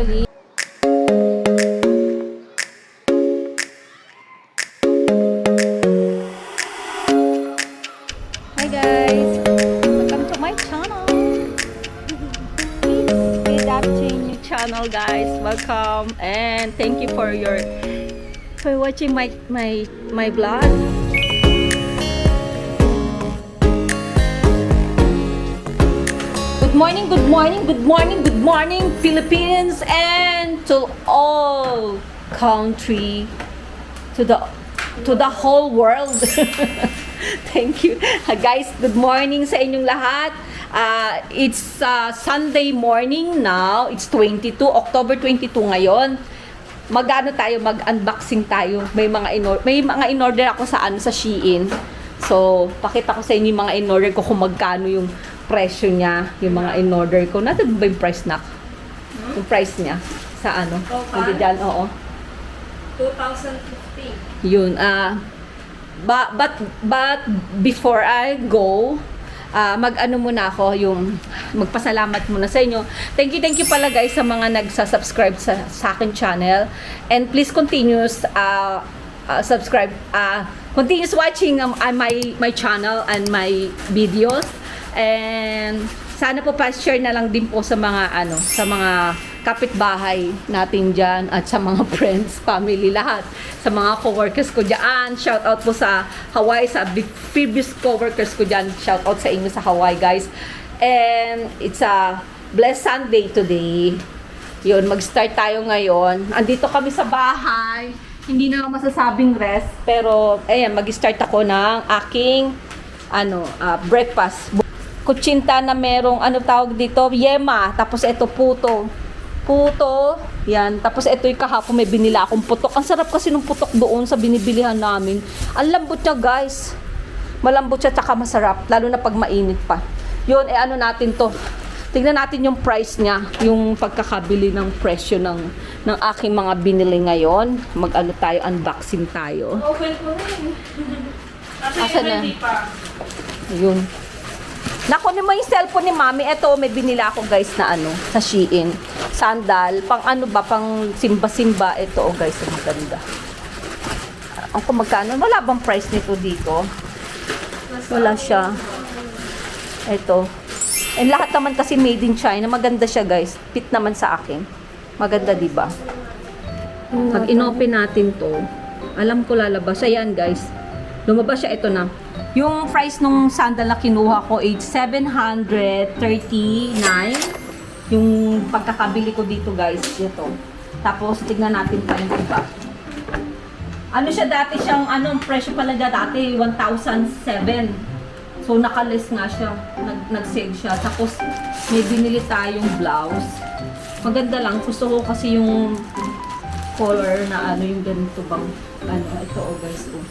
finally. Hi guys! Welcome to my channel! Please adapting new channel guys. Welcome and thank you for watching my vlog. Good morning, good morning, good morning, good morning, Philippines, and to all country, to the whole world. Thank you, guys. Good morning sa inyong lahat. It's Sunday morning now. It's October 22 ngayon. Mag-unboxing tayo. May mga in-order ako sa Shein. So, pakita ko sa inyo yung mga in-order ko kung magkano yung presyo niya, yung mga in-order ko. Natin ba yung price na? Yung price niya sa ano? Diyan, oo. 2,050. Yun. But before I go, mag-ano muna ako, yung magpasalamat muna sa inyo. Thank you pala guys sa mga nagsa-subscribe sa akin channel. And please continuous subscribe, continuous watching my channel and my videos. And sana po pa-share na lang din po sa mga sa mga kapitbahay natin diyan at sa mga friends, family, lahat. Sa mga coworkers ko diyan. Shout out po sa Hawaii, sa previous coworkers ko diyan. Shout out sa inyo sa Hawaii, guys. And it's a blessed Sunday today. Yun, mag-start tayo ngayon. Andito kami sa bahay. Hindi na lang masasabing rest, pero ayan, mag-start ako ng aking breakfast. Kutsinta na merong tawag dito, yema, tapos ito puto, yan, tapos ito yung kahapon may binila akong putok. Ang sarap kasi ng putok doon sa binibilihan namin. Ang lambot niya guys, malambot siya tsaka masarap, lalo na pag mainit pa. Yun, natin to, tingnan natin yung price niya, yung pagkakabili ng presyo ng aking mga binili ngayon. Tayo, unboxing tayo. Open ko rin. Asan na? Yun. Nakunin mo yung cellphone ni Mami. Ito, may binila ako guys na sa Shein. Sandal. Pang pang simba-simba. Ito, guys, ang maganda. Ang magkano? Wala bang price nito dito? Wala siya. Ito. And lahat naman kasi made in China. Maganda siya, guys. Fit naman sa akin. Maganda, diba? Pag inopen natin to, alam ko lalabas. Ayan, guys. Lumabas siya. Ito na. Yung price nung sandal na kinuha ko is 739. Yung pagkakabili ko dito guys, ito. Tapos tignan natin pa yung iba. Siya dati siyang presyo pala dati 1,007. So naka-less nga siya, nag-save siya. Tapos may binili tayong blouse. Maganda lang, gusto ko kasi yung color na yung ganito bang ito guys oh.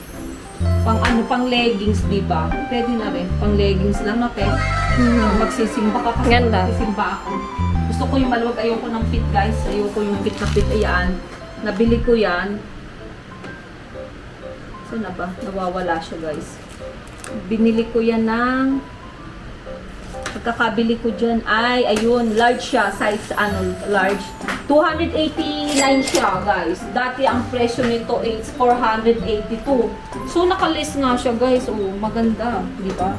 Pang leggings, di ba? Pwede na rin. Pang leggings lang, no, te? Magsisimba ka kasi. Ganda. Magsisimba ako. Gusto ko yung maluwag. Ayoko ng fit, guys. Ayoko yung fit na fit. Ayan. Nabili ko yan. Saan na ba? Nawawala siya, guys. Binili ko yan ng... Pagkakabili ko dyan ay, ayun, large siya. Size, large. 289 siya, guys. Dati ang presyo nito is 482. So, naka-list nga siya, guys. Oh, maganda. Di ba?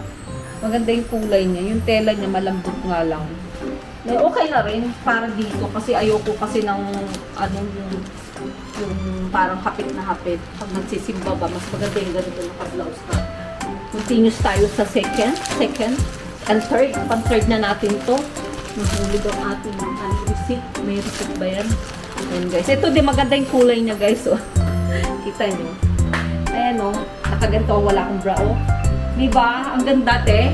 Maganda yung kulay niya. Yung tela niya, malambot nga lang. Okay na rin para dito. Kasi ayoko kasi ng, yung parang hapit na hapit. Pag nagsisimba ba, mas maganda yung ganito naka-blouse ka. Continuous tayo sa second and third. Pang-third na natin to. Nahulog ang ating receipt. May receipt ba yan? Ayan guys. Ito din maganda yung kulay niya guys. Oh. Kita nyo. Ayan o. Nakaganto wala akong bra. Oh. Diba? Ang ganda te.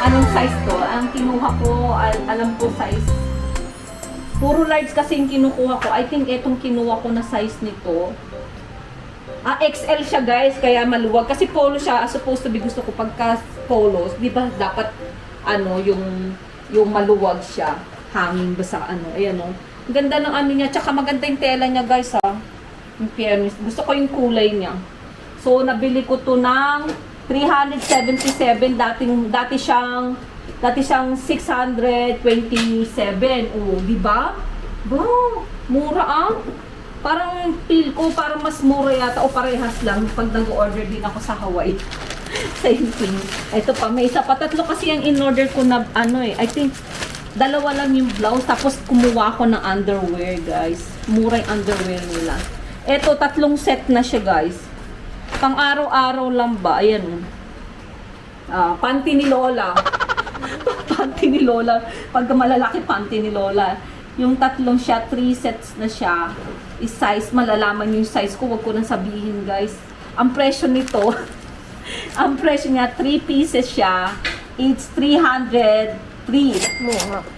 Anong size to? Ang kinuha ko, alam ko size. Puro large kasi yung kinukuha ko. I think etong kinuha ko na size nito. XL siya guys. Kaya maluwag. Kasi polo siya. Supposed to be gusto ko pagka polos. Diba dapat yung maluwag siya, hanging basta ayan o. Ang ganda ng niya, tsaka maganda yung tela niya guys ha. Yung fairness, gusto ko yung kulay niya. So, nabili ko to ng 377, dati siyang 627. Oh, di ba? Wow, mura ah. Parang feel ko parang mas mura yata o parehas lang pag nag-order din ako sa Hawaii. Same thing. Ito pa, may isa pa. Tatlo kasi ang in-order ko na ano eh. I think dalawa lang yung blouse tapos kumuha ako ng underwear, guys. Mura yung underwear nila. Ito, tatlong set na siya, guys. Pang araw-araw lang ba? Ayan. Panty ni Lola. Panty ni Lola. Pagka malalaki, panty ni Lola. Yung tatlong siya, 3 sets na siya. Is-size, malalaman yung size ko. Huwag ko nang sabihin, guys. Ang presyo nito, ang presyo niya, 3 pieces siya. It's 303.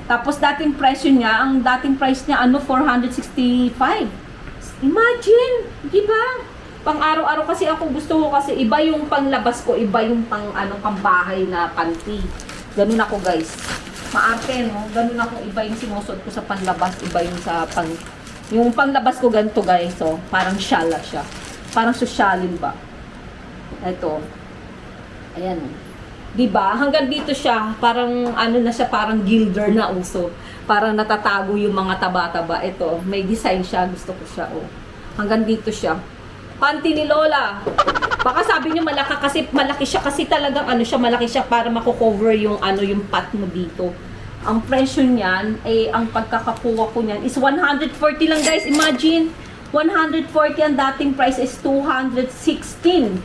Tapos dating presyo niya, ang dating price niya, 465. Imagine, di ba? Pang araw-araw kasi ako gusto ko kasi iba yung panglabas ko, iba yung pambahay na panty. Ganun ako, guys. Maarte, no? Ganun ako, iba yung sinusuot ko sa panlabas, iba yung sa yung panglabas ko ganito, guys. So, parang shala siya. Parang sosyalin ba? Ito. Ayan. Diba? Hanggang dito siya, parang na siya, parang gilder na uso. Parang natatago yung mga taba-taba. Ito, may design siya. Gusto ko siya, oh. Hanggang dito siya. Panty ni Lola. Baka sabi niyo malaki siya kasi talagang malaki siya para mako-cover yung yung pat mo dito. Ang presyo niyan ang pagkakakuha ko niyan is 140 lang, guys. Imagine, 140 ang dating price is 216.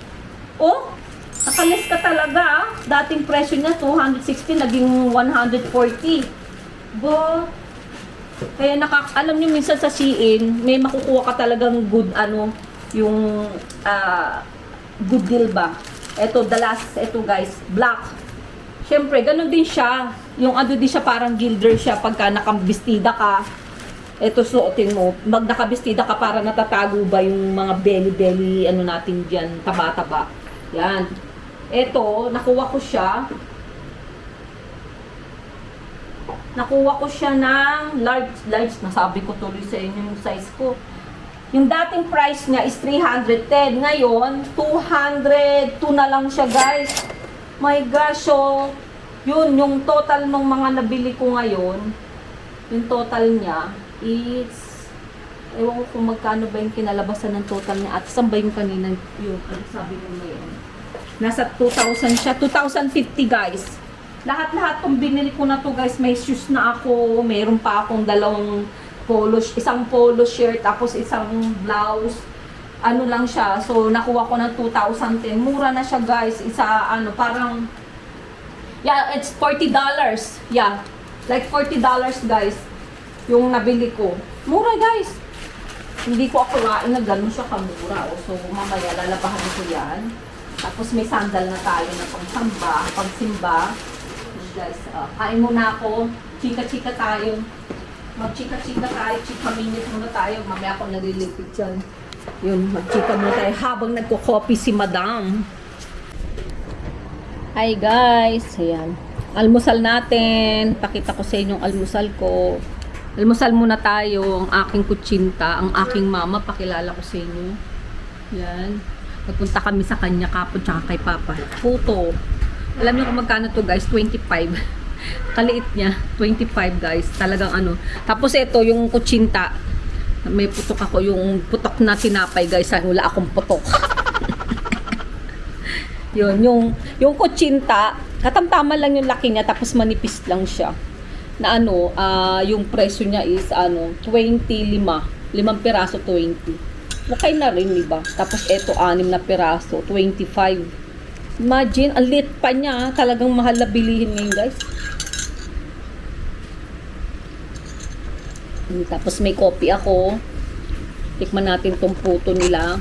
Oh, nakalis ka talaga. Dating presyo niya 216 naging 140. Bo. Kaya alam niyo minsan sa Shein, may makukuha ka talagang good yung good deal ba. Ito, ito guys, black. Siyempre, ganun din siya. Yung din siya, parang gilder siya pagka nakabistida ka. Ito, suotin mo. Mag nakabistida ka para natatago ba yung mga belly-belly, natin dyan, taba-taba. Yan. Ito, nakuha ko siya. Nakuha ko siya ng large. Nasabi ko tuloy sa inyo yung size ko. Yung dating price niya is 310. Ngayon, 202 na lang siya, guys. My gosh, so, yun, yung total ng mga nabili ko ngayon, yung total niya is, ewan ko kung magkano ba yung kinalabasan ng total niya. At saan ba yung kanina, yung, sabi mo ngayon? Nasa 2,000 siya. 2,050, guys. Lahat-lahat tong binili ko na to, guys. May shoes na ako. Mayroon pa akong isang polo shirt, tapos isang blouse. Lang siya. So, nakuha ko ng 2,010. Mura na siya, guys. Parang, yeah, it's $40. Yeah, like $40, guys, yung nabili ko. Mura, guys. Hindi ko akalain na ganun siya kamura. So, mamaya, lalabahan ko yan. Tapos, may sandal na tayo na pangsimba. Guys, kain muna ako. Chika-chika tayo. Mag-chika-chika tayo. Chika-minute muna tayo. Mamaya ako nalilipid dyan. Yun, mag-chika muna tayo habang nagko-copy si Madam. Hi guys, ayan. Almusal natin. Pakita ko sa inyo yung almusal ko. Almusal muna tayo. Ang aking kutsinta, ang aking mama, pakilala ko sa inyo. Yan. Nagpunta kami sa kanya kapon tsaka kay Papa. Puto. Alam niyo kung magkano to, guys? 25. Kaliit niya. 25, guys. Talagang Tapos ito, yung kutsinta. May putok ako, yung putok na tinapay, guys. Wala akong putok. Yun, yung kutsinta, katamtaman lang yung laki niya, tapos manipis lang siya. Na yung presyo niya is 25. 5 piraso, 20. Okay na rin, diba? Tapos eto, 6 na piraso, 25. Imagine, ang lit pa niya. Talagang mahal na bilihin ngayon, guys. Tapos may coffee ako. Tikman natin tong puto nila.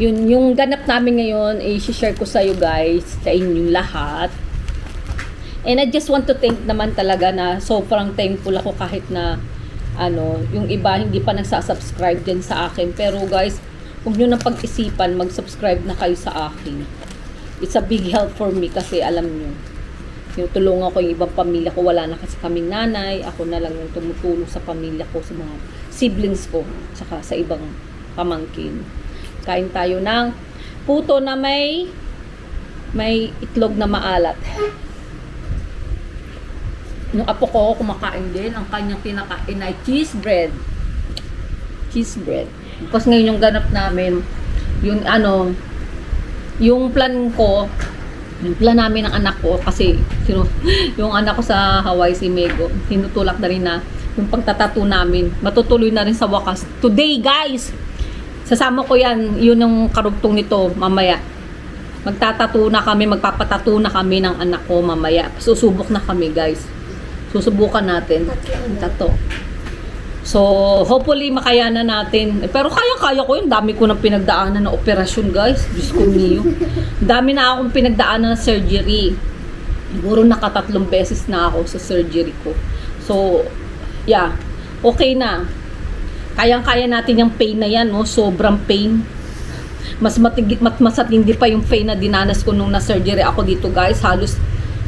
Yun, yung ganap namin ngayon, i-share ko sa iyo, guys, sa inyong lahat. And I just want to thank naman talaga na sobrang thankful ako kahit na yung iba hindi pa nagsasubscribe din sa akin. Pero guys, huwag nyo nang pag-isipan, mag-subscribe na kayo sa akin. It's a big help for me kasi alam nyo, tinutulungan ko yung ibang pamilya ko. Wala na kasi kaming nanay. Ako na lang yung tumutulong sa pamilya ko, sa mga siblings ko, tsaka sa ibang pamangkin. Kain tayo ng puto na may itlog na maalat. Yung apo ko kumakain din. Ang kanyang kinakain ay cheese bread. Cheese bread. Tapos ngayon yung ganap namin, yung ano, yung plan ko, yung plan namin ng anak ko, kasi yung anak ko sa Hawaii, si Mego, tinutulak na rin na yung pagtatato namin, matutuloy na rin sa wakas. Today, guys! Sasama ko yan, yun yung karugtong nito, mamaya. Magtatato na kami, magpapatato na kami ng anak ko mamaya. Susubok na kami, guys. Susubukan natin. Tato. So, hopefully makayanan natin. Pero kaya-kaya ko yun. Dami ko nang pinagdaanan na operasyon, guys. Diyos ko niyo. Dami na akong pinagdaanan na surgery. Siguro nakatatlong beses na ako sa surgery ko. So, yeah. Okay na. Kayang-kaya natin yung pain na yan, no? Sobrang pain. Mas matindi pa yung pain na dinanas ko nung na-surgery ako dito, guys. Halos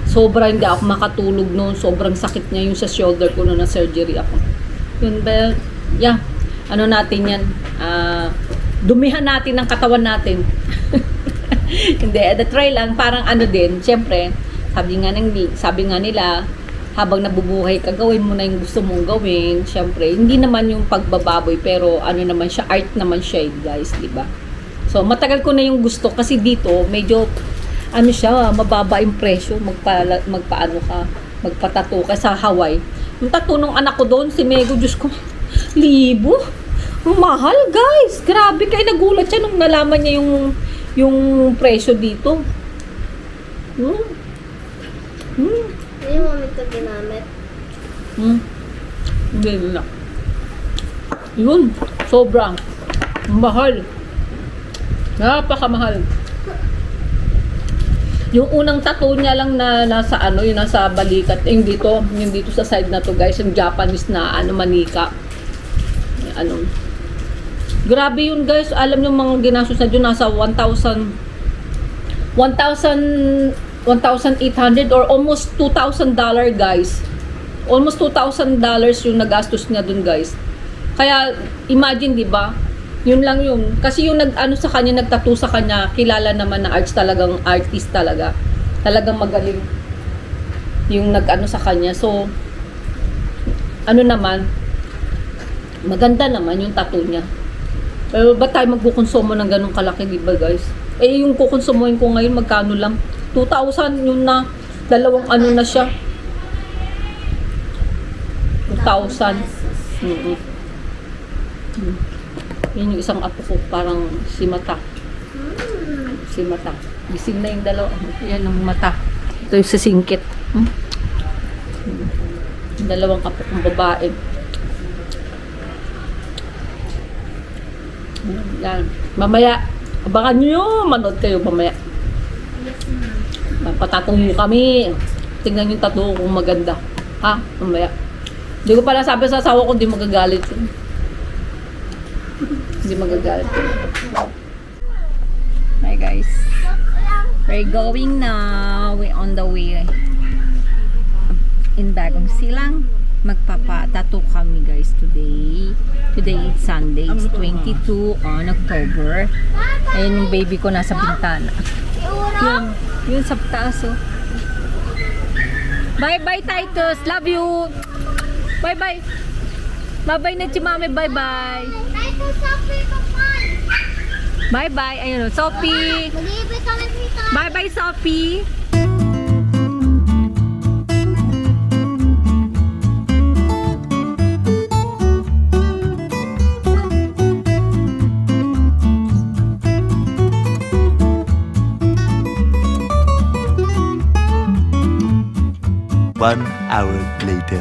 sobra hindi ako makatulog noon. Sobrang sakit niya yung sa shoulder ko nung na-surgery ako. Yun ba, yeah, ano natin yan, dumihan natin ng katawan natin. Hindi, try lang, parang ano din, syempre, sabi nga nila, habang nabubuhay ka, gawin mo na yung gusto mong gawin. Syempre, hindi naman yung pagbababoy, pero ano naman siya, art naman siya, guys, di ba? So, matagal ko na yung gusto, kasi dito, medyo, ano siya, mababa yung presyo, magpatato ka sa Hawaii. Yung tattoo ng anak ko doon, si Mego, Diyos ko, 1,000. Mahal, guys. Grabe, kaya nagulat siya nung nalaman niya yung presyo dito. Hindi mo ito ginamit. Hindi na. Yun, sobrang mahal. Napakamahal. Yung unang tattoo niya lang na nasa ano, yung nasa balikat, yung dito sa side na to, guys, yung Japanese na ano, manika. Ano. Grabe yun, guys. Alam niyo mga ginastos na dyan, nasa 1,800 or almost $2,000, guys. Almost $2,000 yung nagastos niya dun, guys. Kaya imagine, 'di ba? Yun lang yun. Kasi yung nag-ano sa kanya, nagtattoo sa kanya, kilala naman na talagang artist talaga. Talagang magaling. Yung nag-ano sa kanya. So, ano naman, maganda naman yung tattoo niya. Pero ba't tayo magkukonsumo ng ganong kalaki, diba, guys? Eh, yung kukonsumoin ko ngayon, magkano lang? 2,000, yun na, dalawang ano na siya. 2,000. Yun yung isang apo ko, parang si Mata. Si Mata. Gising na yung dalawa. Yan ang mata. Ito yung sisingkit. Yung dalawang apo kong babae. Yan. Mamaya, abangan nyo. Manood kayo mamaya. Patatong kami. Tingnan yung tattoo kung maganda. Ha? Mamaya. Hindi ko pala sabi sa asawa ko, hindi magagalit yun. Hindi magagalit. Hi guys. We're going now. We're on the way in Bagong Silang. Magpapa-tattoo kami, guys, today. Today is Sunday. It's 22 on October. Ayun yung baby ko nasa bintana. Yun sa taas, oh. Bye-bye, Titus. Love you. Bye-bye. Bye-bye na si Mami. Bye-bye. Bye-bye. Ayun, Sophie. Bye-bye, Sophie. One hour later.